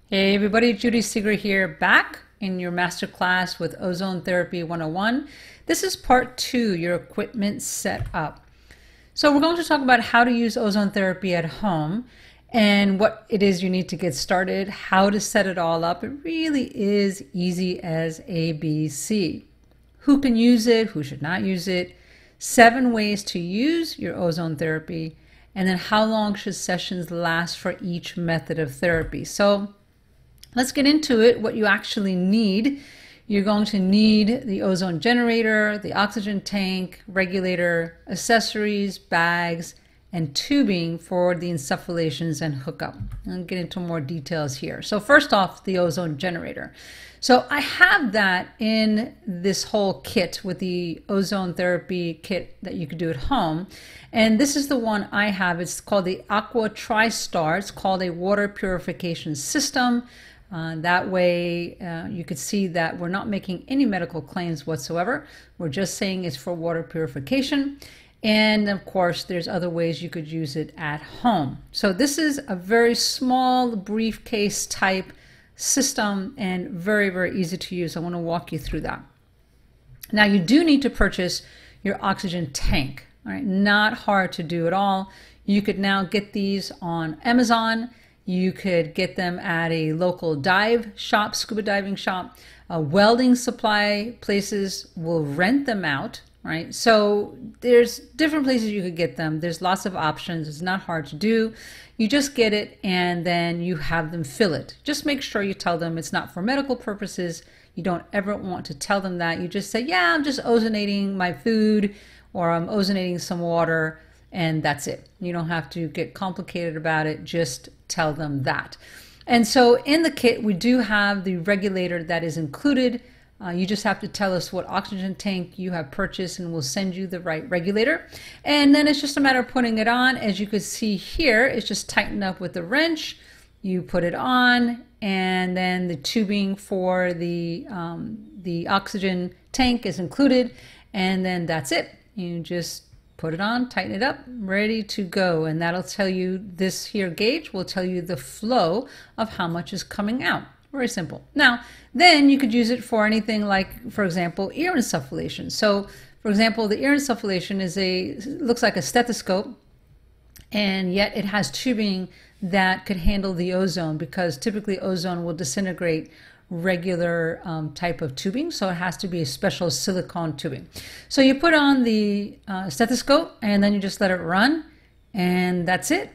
Hey everybody, Judy Seeger here, back in your masterclass with Ozone Therapy 101. This is part 2, your equipment setup. So we're going to talk about how to use ozone therapy at home and what it is you need to get started, how to set it all up. It really is easy as ABC. Who can use it, who should not use it, 7 ways to use your ozone therapy, and then how long should sessions last for each method of therapy. So let's get into it, what you actually need. You're going to need the ozone generator, the oxygen tank, regulator, accessories, bags, and tubing for the insufflations and hookup. I'll get into more details here. So first off, the ozone generator. So I have that in this whole kit with the ozone therapy kit that you could do at home. And this is the one I have. It's called the Aqua TriStar. It's called a water purification system. That way you could see that we're not making any medical claims whatsoever. We're just saying it's for water purification. And of course, there's other ways you could use it at home. So this is a very small briefcase type system and very, very easy to use. I want to walk you through that. Now you do need to purchase your oxygen tank. All right, not hard to do at all. You could now get these on Amazon. You could get them at a local dive shop, scuba diving shop. Welding supply places will rent them out, right? So there's different places you could get them. There's lots of options. It's not hard to do. You just get it and then you have them fill it. Just make sure you tell them it's not for medical purposes. You don't ever want to tell them that. You just say, yeah, I'm just ozonating my food, or I'm ozonating some water, and that's it. You don't have to get complicated about it. Just tell them that. And so in the kit, we do have the regulator that is included. You just have to tell us what oxygen tank you have purchased and we'll send you the right regulator. And then it's just a matter of putting it on. As you can see here, it's just tightened up with the wrench. You put it on, and then the tubing for the oxygen tank is included. And then that's it. You just put it on, tighten it up, ready to go. And that'll tell you, this here gauge will tell you the flow of how much is coming out. Very simple. Now, then you could use it for anything like, for example, ear insufflation. So, for example, the ear insufflation looks like a stethoscope, and yet it has tubing that could handle the ozone, because typically ozone will disintegrate regular type of tubing, so it has to be a special silicone tubing. So you put on the stethoscope and then you just let it run, and that's it.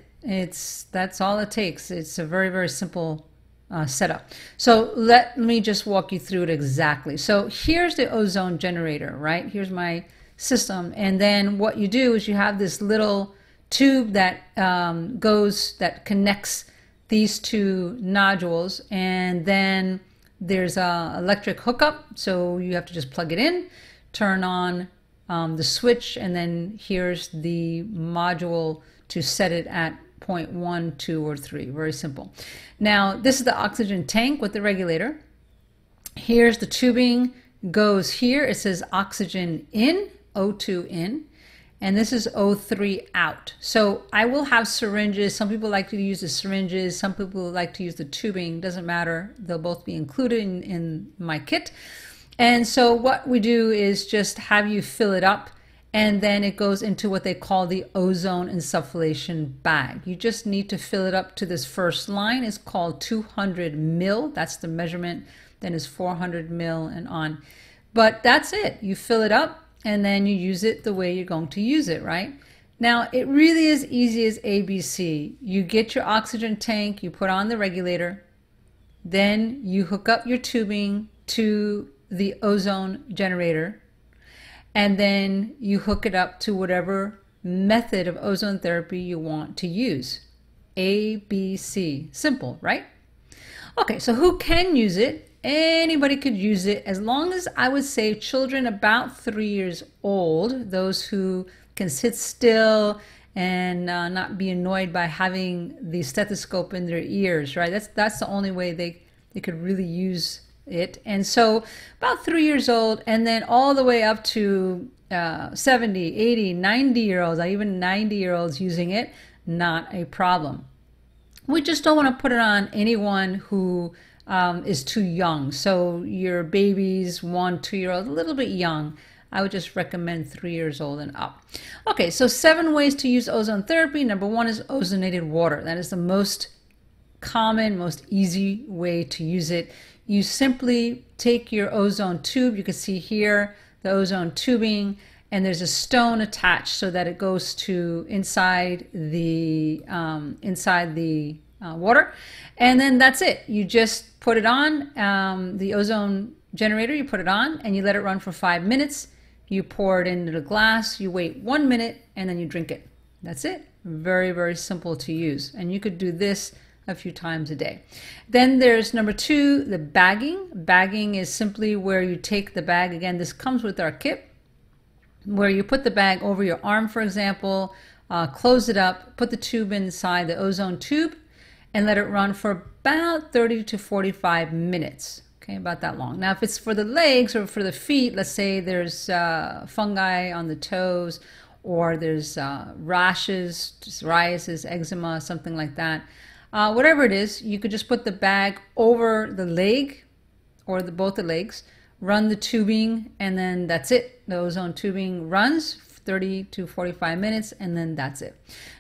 That's all it takes. It's a very, very simple setup. So let me just walk you through it exactly. So here's the ozone generator, right? Here's my system, and then what you do is you have this little tube that that connects these two nodules, and then there's a electric hookup, so you have to just plug it in, turn on the switch, and then here's the module to set it at 0.1, 2, or 3. Very simple. Now, this is the oxygen tank with the regulator. Here's the tubing, goes here. It says oxygen in, O2 in, and this is O3 out. So I will have syringes. Some people like to use the syringes. Some people like to use the tubing. Doesn't matter. They'll both be included in my kit. And so what we do is just have you fill it up, and then it goes into what they call the ozone insufflation bag. You just need to fill it up to this first line. It's called 200 mil. That's the measurement. Then it's 400 mil and on. But that's it. You fill it up, and then you use it the way you're going to use it, right? Now, it really is easy as ABC. You get your oxygen tank, you put on the regulator, then you hook up your tubing to the ozone generator, and then you hook it up to whatever method of ozone therapy you want to use. ABC. Simple, right? Okay, so who can use it? Anybody could use it, as long as, I would say, children about 3 years old, those who can sit still and not be annoyed by having the stethoscope in their ears, right? That's the only way they could really use it. And so about 3 years old, and then all the way up to 70, 80, 90-year-olds, even 90-year-olds using it, not a problem. We just don't want to put it on anyone who is too young. So your babies, 1, 2-year-old, a little bit young. I would just recommend 3 years old and up. Okay, so 7 ways to use ozone therapy. Number 1 is ozonated water. That is the most common, most easy way to use it. You simply take your ozone tube. You can see here the ozone tubing, and there's a stone attached so that it goes to inside the water, and then that's it. You just put it on the ozone generator. You put it on and you let it run for 5 minutes. You pour it into the glass, you wait 1 minute, and then you drink it. That's it. Very, very simple to use. And you could do this a few times a day. Then there's number 2, the bagging. Bagging is simply where you take the bag. Again, this comes with our kit, where you put the bag over your arm, for example, close it up, put the tube inside the ozone tube, and let it run for about 30 to 45 minutes. Okay, about that long. Now, if it's for the legs or for the feet, let's say there's fungi on the toes, or there's rashes, psoriasis, eczema, something like that. Whatever it is, you could just put the bag over the leg or both the legs, run the tubing, and then that's it. The ozone tubing runs 30 to 45 minutes, and then that's it.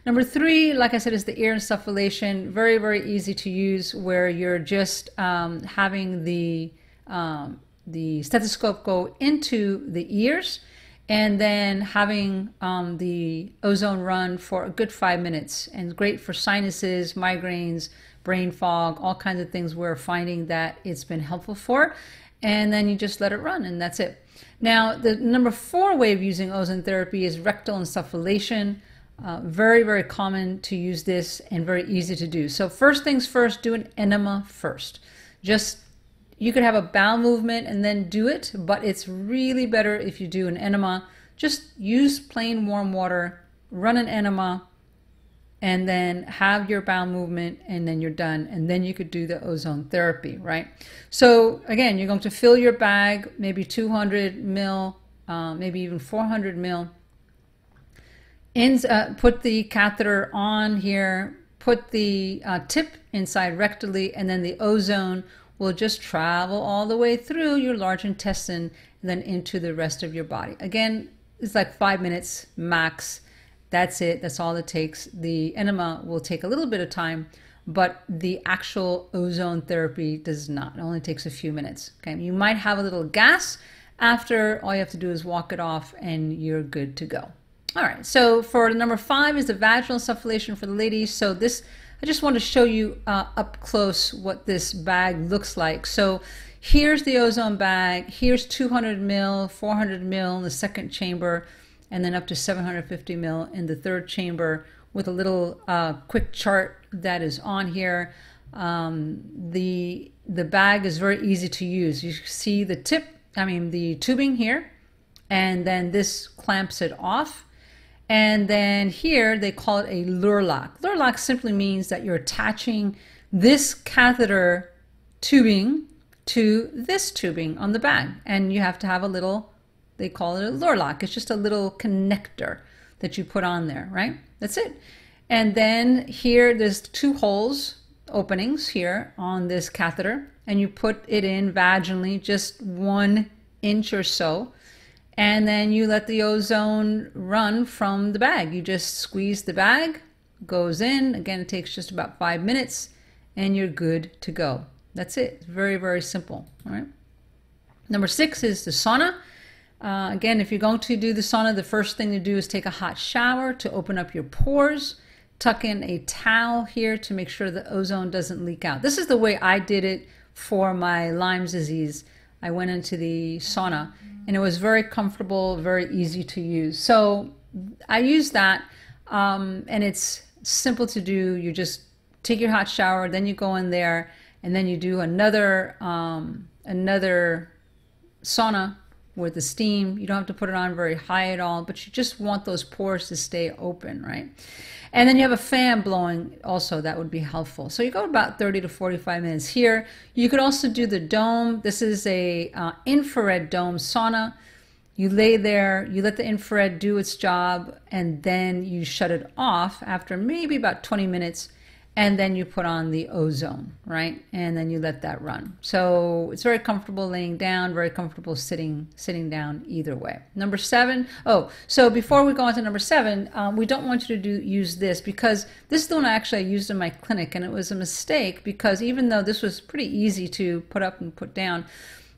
Number 3, like I said, is the ear insufflation. Very, very easy to use, where you're just having the stethoscope go into the ears, and then having the ozone run for a good 5 minutes. And great for sinuses, migraines, brain fog, all kinds of things we're finding that it's been helpful for. And then you just let it run, and that's it. Now, the number 4 way of using ozone therapy is rectal insufflation. Very, very common to use this and very easy to do. So first things first, do an enema first. You could have a bowel movement and then do it, but it's really better if you do an enema. Just use plain warm water, run an enema, and then have your bowel movement, and then you're done. And then you could do the ozone therapy, right? So again, you're going to fill your bag, maybe 200 mil, maybe even 400 mil. Put the catheter on here, put the tip inside rectally, and then the ozone will just travel all the way through your large intestine and then into the rest of your body. Again, it's like 5 minutes max. That's it. That's all it takes. The enema will take a little bit of time, but the actual ozone therapy does not. It only takes a few minutes. Okay, you might have a little gas after. All you have to do is walk it off, and you're good to go. All right. So for number 5 is the vaginal insufflation for the ladies. So this, I just want to show you up close what this bag looks like. So here's the ozone bag. Here's 200 mil, 400 mil in the second chamber, and then up to 750 mil in the third chamber, with a little quick chart that is on here. The bag is very easy to use. You see the the tubing here, and then this clamps it off. And then here they call it a lure lock. Lure lock simply means that you're attaching this catheter tubing to this tubing on the bag, and you have to have a little, they call it a lure lock. It's just a little connector that you put on there, right? That's it. And then here there's 2 holes, openings here on this catheter, and you put it in vaginally, just 1 inch or so. And then you let the ozone run from the bag. You just squeeze the bag, goes in. Again, it takes just about 5 minutes, and you're good to go. That's it. It's very, very simple. All right. Number 6 is the sauna. Again, if you're going to do the sauna, the first thing to do is take a hot shower to open up your pores. Tuck in a towel here to make sure the ozone doesn't leak out. This is the way I did it for my Lyme's disease. I went into the sauna, and it was very comfortable, very easy to use. So I use that, and it's simple to do. You just take your hot shower, then you go in there, and then you do another sauna with the steam. You don't have to put it on very high at all, but you just want those pores to stay open, right? And then you have a fan blowing also. That would be helpful. So you go about 30 to 45 minutes here. You could also do the dome. This is a infrared dome sauna. You lay there, you let the infrared do its job, and then you shut it off after maybe about 20 minutes, and then you put on the Ozone, right? And then you let that run. So it's very comfortable laying down, very comfortable sitting down either way. Number 7, so before we go on to number 7, we don't want you to use this, because this is the one I actually used in my clinic, and it was a mistake, because even though this was pretty easy to put up and put down,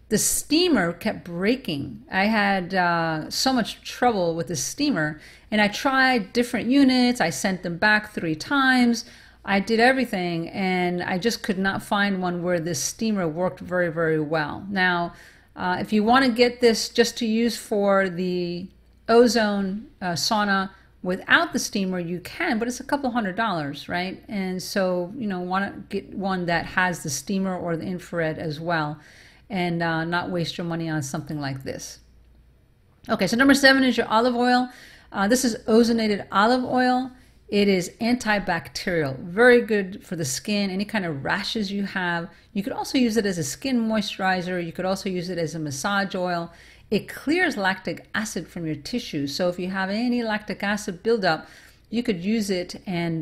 the steamer kept breaking. I had so much trouble with the steamer, and I tried different units. I sent them back 3 times. I did everything, and I just could not find one where this steamer worked very, very well. Now, if you want to get this just to use for the Ozone sauna without the steamer, you can, but it's a couple $100s, right? And so, want to get one that has the steamer or the infrared as well, and not waste your money on something like this. Okay, so number 7 is your olive oil. This is ozonated olive oil. It is antibacterial, very good for the skin, any kind of rashes you have. You could also use it as a skin moisturizer. You could also use it as a massage oil. It clears lactic acid from your tissue. So if you have any lactic acid buildup, you could use it and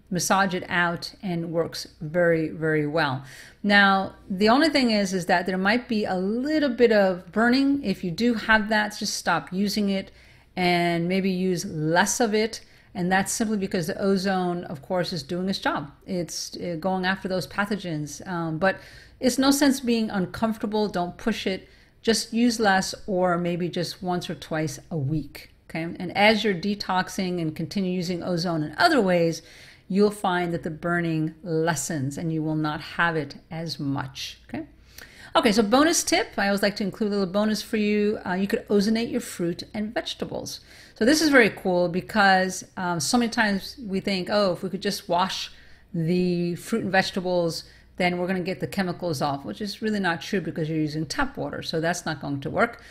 massage it out, and works very, very well. Now, the only thing is that there might be a little bit of burning. If you do have that, just stop using it and maybe use less of it. And that's simply because the ozone, of course, is doing its job. It's going after those pathogens. But it's no sense being uncomfortable. Don't push it. Just use less, or maybe just once or twice a week. Okay? And as you're detoxing and continue using ozone in other ways, you'll find that the burning lessens and you will not have it as much. Okay? Okay, so bonus tip, I always like to include a little bonus for you. You could ozonate your fruit and vegetables. So this is very cool, because so many times we think, oh, if we could just wash the fruit and vegetables, then we're going to get the chemicals off, which is really not true, because you're using tap water. So that's not going to work.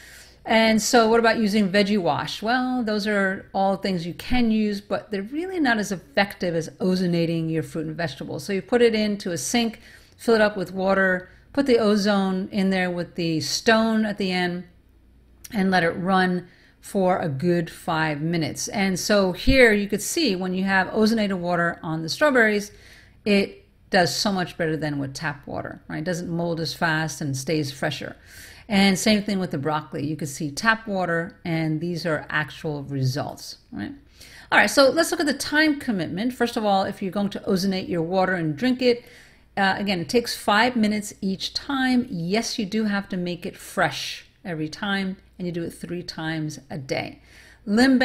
And so what about using veggie wash? Well, those are all things you can use, but they're really not as effective as ozonating your fruit and vegetables. So you put it into a sink, fill it up with water, put the ozone in there with the stone at the end, and let it run for a good 5 minutes. And so here you could see, when you have ozonated water on the strawberries, it does so much better than with tap water, right? It doesn't mold as fast and stays fresher. And same thing with the broccoli. You can see tap water, and these are actual results, right? All right, so let's look at the time commitment. First of all, if you're going to ozonate your water and drink it, again, it takes 5 minutes each time. Yes, you do have to make it fresh every time, and you do it 3 times a day. Limb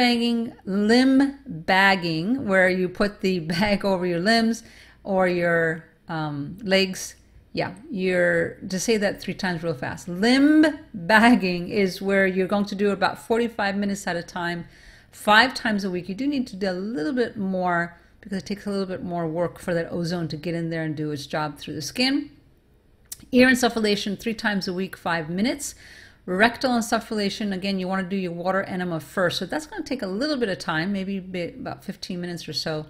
bagging, where you put the bag over your limbs or your legs. Yeah, to say that 3 times real fast. Limb bagging is where you're going to do about 45 minutes at a time, 5 times a week. You do need to do a little bit more, because it takes a little bit more work for that ozone to get in there and do its job through the skin. Ear insufflation 3 times a week, 5 minutes. Rectal insufflation, again, you want to do your water enema first. So that's going to take a little bit of time, maybe about 15 minutes or so.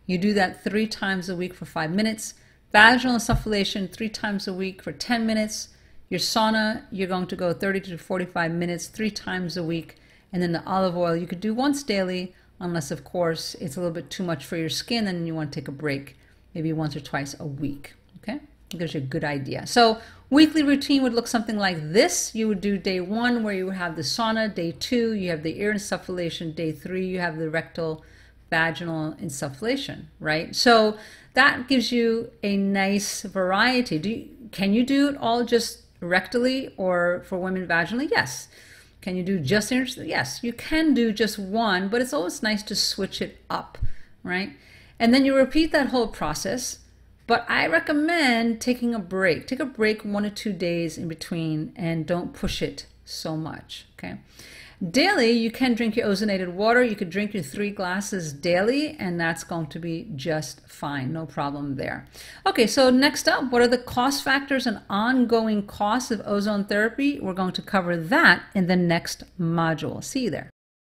You do that 3 times a week for 5 minutes. Vaginal insufflation 3 times a week for 10 minutes. Your sauna, you're going to go 30 to 45 minutes, 3 times a week. And then the olive oil, you could do once daily, unless, of course, it's a little bit too much for your skin and you want to take a break, maybe once or twice a week. Okay? It gives you a good idea. So weekly routine would look something like this. You would do day 1, where you would have the sauna. Day 2, you have the ear insufflation. Day 3, you have the rectal vaginal insufflation, right? So that gives you a nice variety. Can you do it all just rectally, or for women vaginally? Yes. Can you do just ear? Yes, you can do just one, but it's always nice to switch it up, right? And then you repeat that whole process, but I recommend taking a break. Take a break 1 or 2 days in between, and don't push it so much, okay? Daily, you can drink your ozonated water. You could drink your 3 glasses daily, and that's going to be just fine. No problem there. Okay, so next up, what are the cost factors and ongoing costs of ozone therapy? We're going to cover that in the next module. See you there.